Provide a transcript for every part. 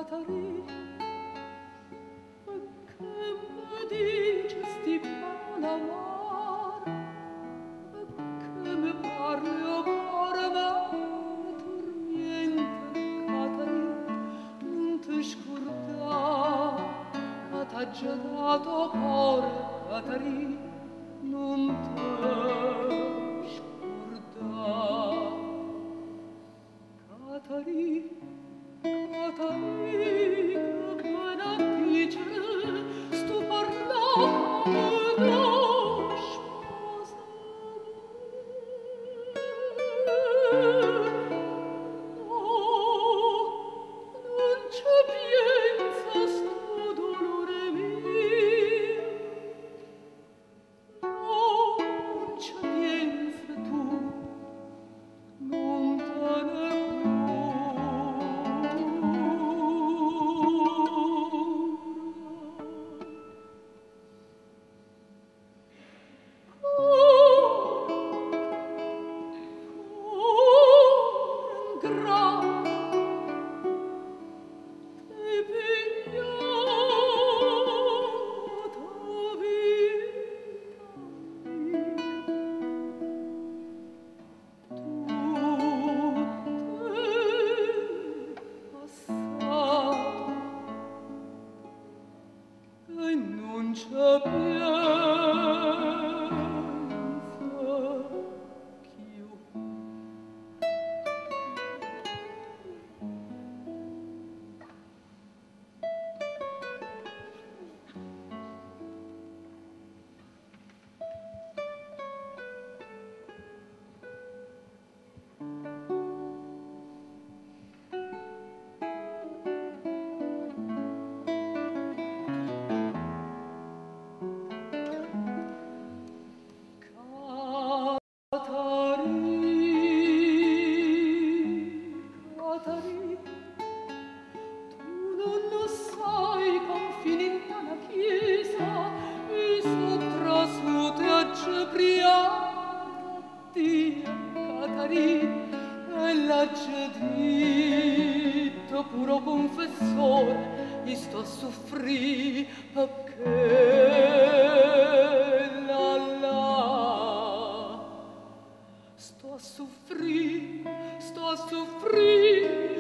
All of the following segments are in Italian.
Catarina, che mi dicesti Palamara, che mi parli o cuore ma tormenta, Catarina, non ti scordare, che t'ha già dato cuore, Catarina, non ti scordare. Catarina, Catarina, buona dice, sto parlando da sposa oh, non c'è pienza sto dolore mio, no, non c'è pienza tu, non te ne non c'è pienza più. Puro confessore, gli sto a soffrire perché la sto a soffrire,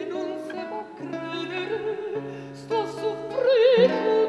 non si può credere, sto a soffrire